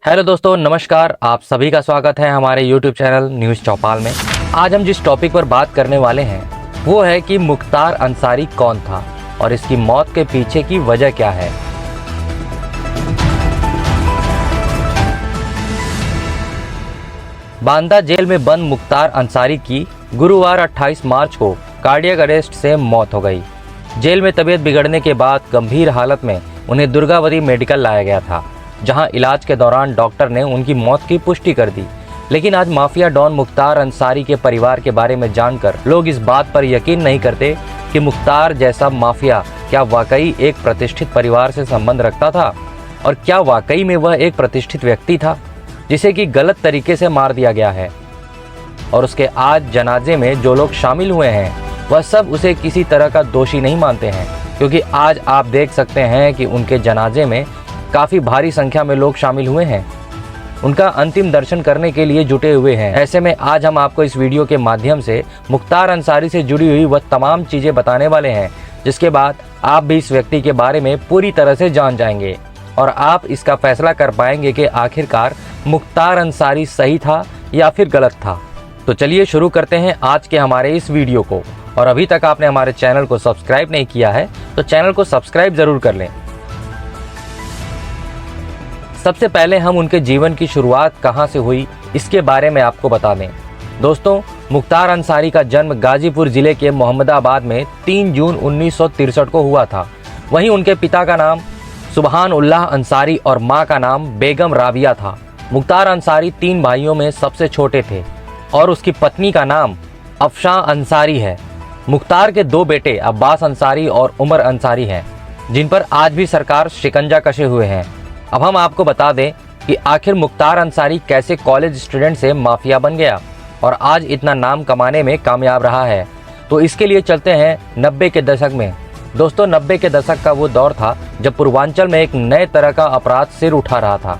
Hello दोस्तों, नमस्कार। आप सभी का स्वागत है हमारे YouTube चैनल न्यूज़ चौपाल में। आज हम जिस टॉपिक पर बात करने वाले हैं वो है कि मुख्तार अंसारी कौन था और इसकी मौत के पीछे की वजह क्या है। बांदा जेल में बंद मुख्तार अंसारी की गुरुवार 28 मार्च को कार्डियक अरेस्ट से मौत हो गई। जेल में तबीयत बिगड़ने के बाद गंभीर हालत में उन्हें दुर्गावती मेडिकल लाया गया था, जहां इलाज के दौरान डॉक्टर ने उनकी मौत की पुष्टि कर दी। लेकिन आज माफिया डॉन मुख्तार अंसारी के परिवार के बारे में जानकर लोग इस बात पर यकीन नहीं करते कि मुख्तार जैसा माफिया क्या वाकई एक प्रतिष्ठित परिवार से संबंध रखता था और क्या वाकई में वह एक प्रतिष्ठित व्यक्ति था जिसे कि गलत तरीके से मार दिया गया है। और उसके आज जनाजे में जो लोग शामिल हुए हैं वह सब उसे किसी तरह का दोषी नहीं मानते हैं, क्योंकि आज आप देख सकते हैं कि उनके जनाजे में काफ़ी भारी संख्या में लोग शामिल हुए हैं, उनका अंतिम दर्शन करने के लिए जुटे हुए हैं। ऐसे में आज हम आपको इस वीडियो के माध्यम से मुख्तार अंसारी से जुड़ी हुई वह तमाम चीज़ें बताने वाले हैं, जिसके बाद आप भी इस व्यक्ति के बारे में पूरी तरह से जान जाएंगे और आप इसका फैसला कर पाएंगे कि आखिरकार मुख्तार अंसारी सही था या फिर गलत था। तो चलिए शुरू करते हैं आज के हमारे इस वीडियो को। और अभी तक आपने हमारे चैनल को सब्सक्राइब नहीं किया है तो चैनल को सब्सक्राइब जरूर कर लें। सबसे पहले हम उनके जीवन की शुरुआत कहां से हुई इसके बारे में आपको बता दें। दोस्तों, मुख्तार अंसारी का जन्म गाजीपुर जिले के मोहम्मदाबाद में 3 जून 1963 को हुआ था। वहीं उनके पिता का नाम सुबहान उल्लाह अंसारी और मां का नाम बेगम राबिया था। मुख्तार अंसारी 3 भाइयों में सबसे छोटे थे और उसकी पत्नी का नाम अफशां अंसारी है। मुख्तार के 2 बेटे अब्बास अंसारी और उमर अंसारी हैं, जिन पर आज भी सरकार शिकंजा कसे हुए हैं। अब हम आपको बता दें कि आखिर मुख्तार अंसारी कैसे कॉलेज स्टूडेंट से माफिया बन गया और आज इतना नाम कमाने में कामयाब रहा है। तो इसके लिए चलते हैं 90 के दशक में। दोस्तों, 90 के दशक का वो दौर था जब पूर्वांचल में एक नए तरह का अपराध सिर उठा रहा था।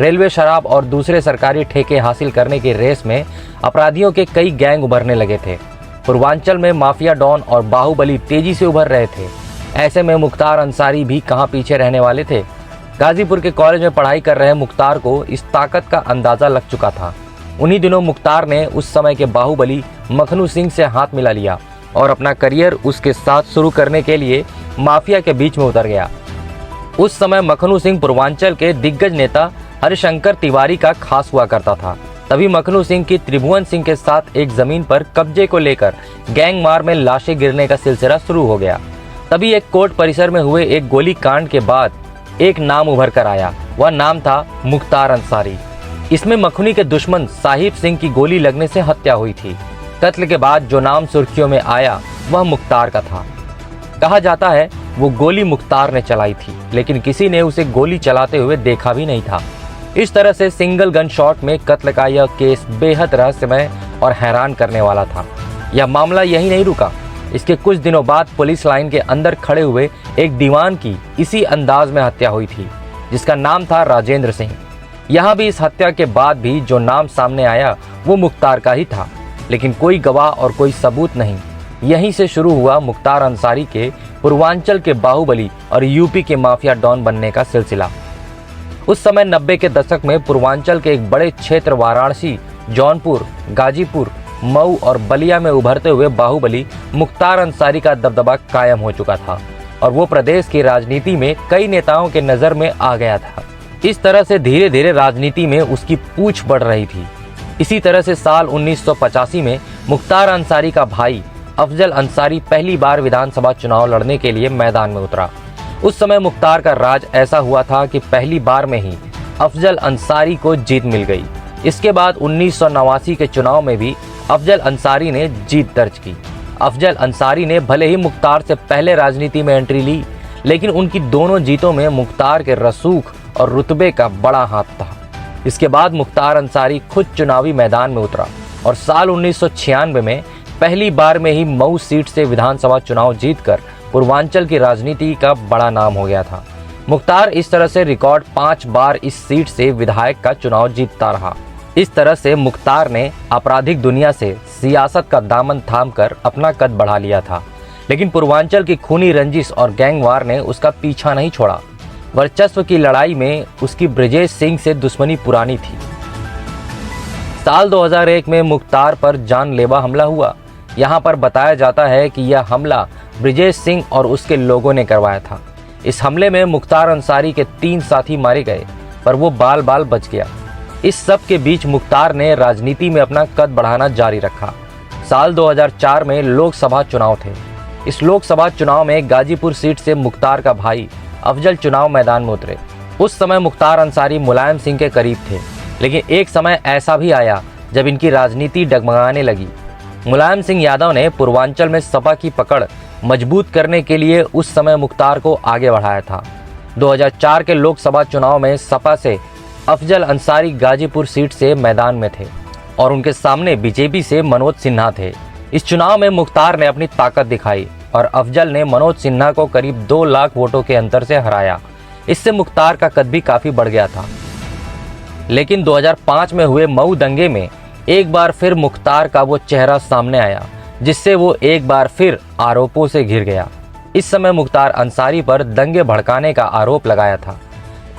रेलवे, शराब और दूसरे सरकारी ठेके हासिल करने की रेस में अपराधियों के कई गैंग उभरने लगे थे। पूर्वांचल में माफिया डॉन और बाहुबली तेजी से उभर रहे थे। ऐसे में मुख्तार अंसारी भी कहां पीछे रहने वाले थे। गाजीपुर के कॉलेज में पढ़ाई कर रहे मुख्तार को इस ताकत का अंदाजा लग चुका था। उन्हीं दिनों मुख्तार ने उस समय के बाहुबली मखनू सिंह से हाथ मिला लिया और अपना करियर उसके साथ शुरू करने के लिए माफिया के बीच में उतर गया। उस समय मखनू सिंह पूर्वांचल के दिग्गज नेता हरिशंकर तिवारी का खास हुआ करता था। तभी मखनू सिंह की त्रिभुवन सिंह के साथ एक जमीन पर कब्जे को लेकर गैंग मार में लाशें गिरने का सिलसिला शुरू हो गया। तभी एक कोर्ट परिसर में हुए एक गोली कांड के बाद एक नाम उभर कर आया। वह नाम था मुख्तार अंसारी। इसमें मखनी के दुश्मन साहिब सिंह की गोली लगने से हत्या हुई थी। कत्ल के बाद जो नाम सुर्खियों में आया वह मुख्तार का था। कहा जाता है वो गोली मुख्तार ने चलाई थी, लेकिन किसी ने उसे गोली चलाते हुए देखा भी नहीं था। इस तरह से सिंगल गन शॉट में कत्ल का यह केस बेहद रहस्यमय और हैरान करने वाला था। यह मामला यही नहीं रुका। इसके कुछ दिनों बाद पुलिस लाइन के अंदर खड़े हुए एक दीवान की इसी अंदाज में हत्या हुई थी, जिसका नाम था राजेंद्र सिंह। यहाँ भी इस हत्या के बाद भी जो नाम सामने आया वो मुख्तार का ही था, लेकिन कोई गवाह और कोई सबूत नहीं। यहीं से शुरू हुआ मुख्तार अंसारी के पूर्वांचल के बाहुबली और यूपी के माफिया डॉन बनने का सिलसिला। उस समय 90 के दशक में पूर्वांचल के एक बड़े क्षेत्र वाराणसी, जौनपुर, गाजीपुर, मऊ और बलिया में उभरते हुए बाहुबली मुख्तार अंसारी का दबदबा कायम हो चुका था और वो प्रदेश की राजनीति में कई नेताओं के नज़र में आ गया था। इस तरह से धीरे धीरे राजनीति में उसकी पूछ बढ़ रही थी। इसी तरह से साल 1985 में मुख्तार अंसारी का भाई अफजल अंसारी पहली बार विधानसभा चुनाव लड़ने के लिए मैदान में उतरा। उस समय मुख्तार का राज ऐसा हुआ था कि पहली बार में ही अफजल अंसारी को जीत मिल गई। इसके बाद 1989 के चुनाव में भी अफजल अंसारी ने जीत दर्ज की। अफजल अंसारी ने भले ही मुख्तार से पहले राजनीति में एंट्री ली, लेकिन उनकी दोनों जीतों में मुख्तार के रसूख और रुतबे का बड़ा हाथ था। इसके बाद मुख्तार अंसारी खुद चुनावी मैदान में उतरा और साल 1996 में पहली बार में ही मऊ सीट से विधानसभा चुनाव जीतकर पूर्वांचल की राजनीति का बड़ा नाम हो गया था। मुख्तार इस तरह से रिकॉर्ड 5 बार इस सीट से विधायक का चुनाव जीतता रहा। इस तरह से मुख्तार ने आपराधिक दुनिया से सियासत का दामन थामकर अपना कद बढ़ा लिया था, लेकिन पूर्वांचल की खूनी रंजिश और गैंगवार ने उसका पीछा नहीं छोड़ा। वर्चस्व की लड़ाई में उसकी ब्रजेश सिंह से दुश्मनी पुरानी थी। साल 2001 में मुख्तार पर जानलेवा हमला हुआ। यहाँ पर बताया जाता है कि यह हमला ब्रजेश सिंह और उसके लोगों ने करवाया था। इस हमले में मुख्तार अंसारी के 3 साथी मारे गए, पर वो बाल बाल बच गया। इस सब के बीच मुख्तार ने राजनीति में अपना कद बढ़ाना जारी रखा। साल 2004 में लोकसभा चुनाव थे। इस लोकसभा चुनाव में गाजीपुर सीट से मुख्तार का भाई अफजल चुनाव मैदान में उतरे। उस समय मुख्तार अंसारी मुलायम सिंह के करीब थे, लेकिन एक समय ऐसा भी आया जब इनकी राजनीति डगमगाने लगी। मुलायम सिंह यादव ने पूर्वांचल में सपा की पकड़ मजबूत करने के लिए उस समय मुख्तार को आगे बढ़ाया था। 2004 के लोकसभा चुनाव में सपा से अफजल अंसारी गाजीपुर सीट से मैदान में थे और उनके सामने बीजेपी से मनोज सिन्हा थे। इस चुनाव में मुख्तार ने अपनी ताकत दिखाई और अफजल ने मनोज सिन्हा को करीब 2 लाख वोटों के अंतर से हराया। इससे मुख्तार का कद भी काफी बढ़ गया था। लेकिन 2005 में हुए मऊ दंगे में एक बार फिर मुख्तार का वो चेहरा सामने आया, जिससे वो एक बार फिर आरोपों से घिर गया। इस समय मुख्तार अंसारी पर दंगे भड़काने का आरोप लगाया था।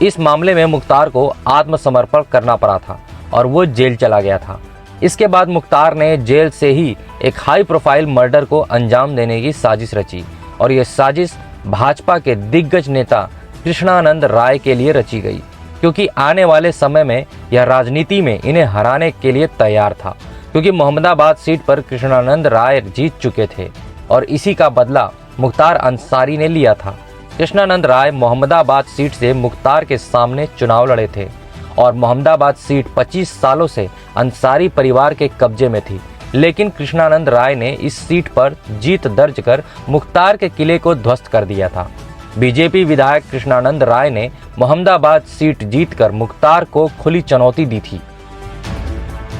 इस मामले में मुख्तार को आत्मसमर्पण करना पड़ा था और वो जेल चला गया था। इसके बाद मुख्तार ने जेल से ही एक हाई प्रोफाइल मर्डर को अंजाम देने की साजिश रची और ये साजिश भाजपा के दिग्गज नेता कृष्णानंद राय के लिए रची गई, क्योंकि आने वाले समय में यह राजनीति में इन्हें हराने के लिए तैयार था, क्योंकि मोहम्मदाबाद सीट पर कृष्णानंद राय जीत चुके थे और इसी का बदला मुख्तार अंसारी ने लिया था। कृष्णानंद राय मोहम्मदाबाद सीट से मुख्तार के सामने चुनाव लड़े थे और मोहम्मदाबाद सीट 25 सालों से अंसारी परिवार के कब्जे में थी, लेकिन कृष्णानंद राय ने इस सीट पर जीत दर्ज कर मुख्तार के किले को ध्वस्त कर दिया था। बीजेपी विधायक कृष्णानंद राय ने मोहम्मदाबाद सीट जीतकर मुख्तार को खुली चुनौती दी थी।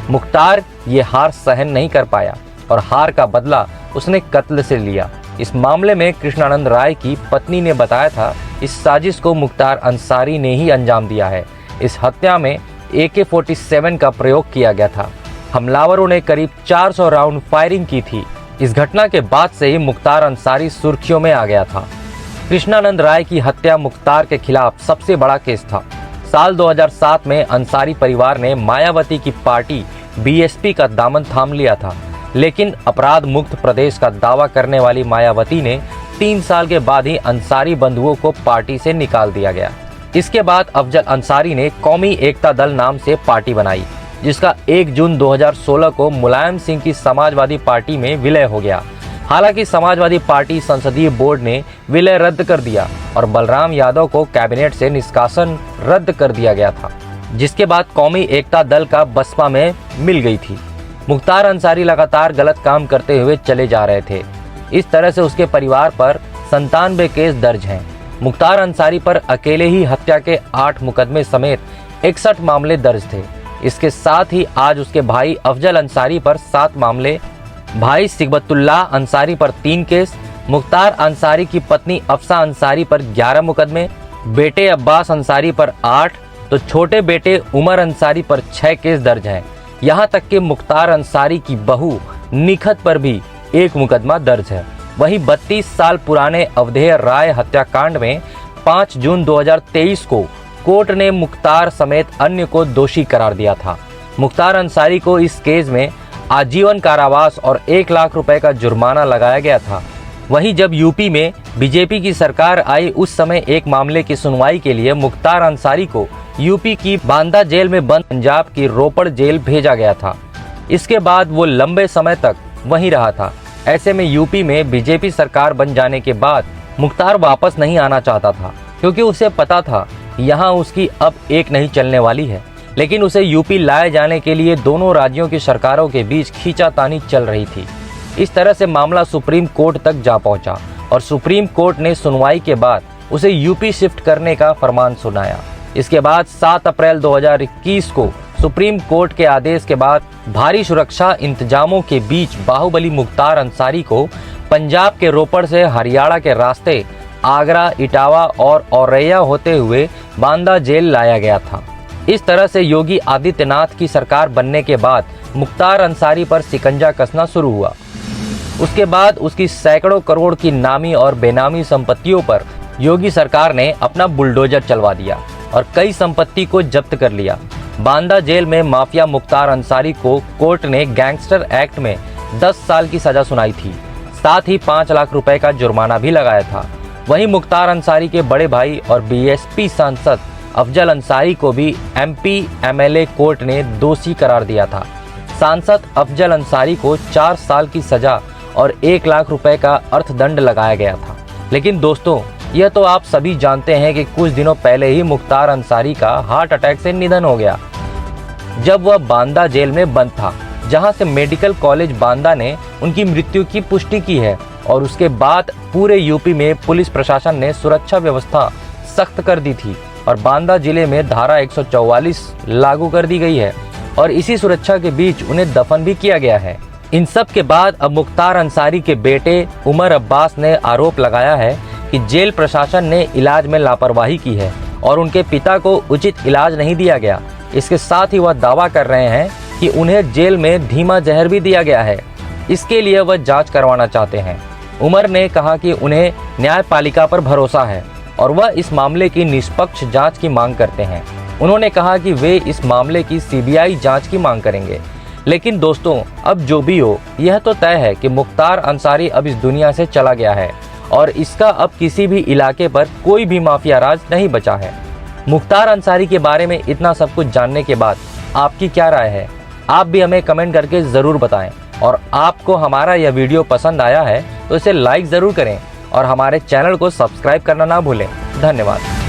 मुख्तार ये हार सहन नहीं कर पाया और हार का बदला उसने कत्ल से लिया। इस मामले में कृष्णानंद राय की पत्नी ने बताया था, इस साजिश को मुख्तार अंसारी ने ही अंजाम दिया है। इस हत्या में AK-47 का प्रयोग किया गया था। हमलावरों ने करीब 400 राउंड फायरिंग की थी। इस घटना के बाद से ही मुख्तार अंसारी सुर्खियों में आ गया था। कृष्णानंद राय की हत्या मुख्तार के खिलाफ सबसे बड़ा केस था। साल 2007 में अंसारी परिवार ने मायावती की पार्टी BSP का दामन थाम लिया था, लेकिन अपराध मुक्त प्रदेश का दावा करने वाली मायावती ने 3 साल के बाद ही अंसारी बंधुओं को पार्टी से निकाल दिया गया। इसके बाद अफजल अंसारी ने कौमी एकता दल नाम से पार्टी बनाई, जिसका 1 जून 2016 को मुलायम सिंह की समाजवादी पार्टी में विलय हो गया। हालांकि समाजवादी पार्टी संसदीय बोर्ड ने विलय रद्द कर दिया और बलराम यादव को कैबिनेट से निष्कासन रद्द कर दिया गया था, जिसके बाद कौमी एकता दल का बसपा में मिल गई थी। मुख्तार अंसारी लगातार गलत काम करते हुए चले जा रहे थे। इस तरह से उसके परिवार पर 97 केस दर्ज हैं। मुख्तार अंसारी पर अकेले ही हत्या के 8 मुकदमे समेत 61 मामले दर्ज थे। इसके साथ ही आज उसके भाई अफजल अंसारी पर 7 मामले, भाई सिगबतुल्लाह अंसारी पर 3 केस, मुख्तार अंसारी की पत्नी अफसा अंसारी पर 11 मुकदमे, बेटे अब्बास अंसारी पर 8, तो छोटे बेटे उमर अंसारी पर 6 केस दर्ज हैं। यहाँ तक कि मुख्तार अंसारी की बहू निखत पर भी 1 मुकदमा दर्ज है। वहीं 32 साल पुराने अवधेय राय हत्याकांड में 5 जून 2023 को कोर्ट ने मुख्तार समेत अन्य को दोषी करार दिया था। मुख्तार अंसारी को इस केस में आजीवन कारावास और 1 लाख रुपए का जुर्माना लगाया गया था। वहीं जब यूपी में बीजेपी की सरकार आई, उस समय एक मामले की सुनवाई के लिए मुख्तार अंसारी को यूपी की बांदा जेल में बंद पंजाब की रोपड़ जेल भेजा गया था। इसके बाद वो लंबे समय तक वहीं रहा था। ऐसे में यूपी में बीजेपी सरकार बन जाने के बाद मुख्तार वापस नहीं आना चाहता था, क्योंकि उसे पता था यहाँ उसकी अब एक नहीं चलने वाली है। लेकिन उसे यूपी लाए जाने के लिए दोनों राज्यों की सरकारों के बीच खींचातानी चल रही थी। इस तरह से मामला सुप्रीम कोर्ट तक जा पहुंचा और सुप्रीम कोर्ट ने सुनवाई के बाद उसे यूपी शिफ्ट करने का फरमान सुनाया। इसके बाद 7 अप्रैल 2021 को सुप्रीम कोर्ट के आदेश के बाद भारी सुरक्षा इंतजामों के बीच बाहुबली मुख्तार अंसारी को पंजाब के रोपड़ से हरियाणा के रास्ते आगरा, इटावा और औरैया होते हुए बांदा जेल लाया गया था। इस तरह से योगी आदित्यनाथ की सरकार बनने के बाद मुख्तार अंसारी पर शिकंजा कसना शुरू हुआ। उसके बाद उसकी सैकड़ों करोड़ की नामी और बेनामी संपत्तियों पर योगी सरकार ने अपना बुलडोजर चलवा दिया और कई संपत्ति को जब्त कर लिया। बांदा जेल में माफिया मुख्तार अंसारी को कोर्ट ने गैंगस्टर एक्ट में 10 साल की सजा सुनाई थी, साथ ही 5 लाख रुपए का जुर्माना भी लगाया था। वहीं मुख्तार अंसारी के बड़े भाई और बीएसपी सांसद अफजल अंसारी को भी एमपी एमएलए कोर्ट ने दोषी करार दिया था। सांसद अफजल अंसारी को 4 साल की सजा और 1 लाख रुपए का अर्थदंड लगाया गया था। लेकिन दोस्तों, यह तो आप सभी जानते हैं कि कुछ दिनों पहले ही मुख्तार अंसारी का हार्ट अटैक से निधन हो गया, जब वह बांदा जेल में बंद था, जहां से मेडिकल कॉलेज बांदा ने उनकी मृत्यु की पुष्टि की है। और उसके बाद पूरे यूपी में पुलिस प्रशासन ने सुरक्षा व्यवस्था सख्त कर दी थी और बांदा जिले में धारा 144 लागू कर दी गई है और इसी सुरक्षा के बीच उन्हें दफन भी किया गया है। इन सब के बाद अब मुख्तार अंसारी के बेटे उमर अब्बास ने आरोप लगाया है कि जेल प्रशासन ने इलाज में लापरवाही की है और उनके पिता को उचित इलाज नहीं दिया गया। इसके साथ ही वह दावा कर रहे हैं कि उन्हें जेल में धीमा जहर भी दिया गया है। इसके लिए वह जांच करवाना चाहते हैं। उमर ने कहा कि उन्हें न्यायपालिका पर भरोसा है और वह इस मामले की निष्पक्ष जांच की मांग करते हैं। उन्होंने कहा कि वे इस मामले की सीबीआई जांच की मांग करेंगे। लेकिन दोस्तों, अब जो भी हो, यह तो तय है कि मुख्तार अंसारी अब इस दुनिया से चला गया है और इसका अब किसी भी इलाके पर कोई भी माफिया राज नहीं बचा है। मुख्तार अंसारी के बारे में इतना सब कुछ जानने के बाद आपकी क्या राय है? आप भी हमें कमेंट करके ज़रूर बताएं। और आपको हमारा यह वीडियो पसंद आया है तो इसे लाइक ज़रूर करें और हमारे चैनल को सब्सक्राइब करना ना भूलें। धन्यवाद।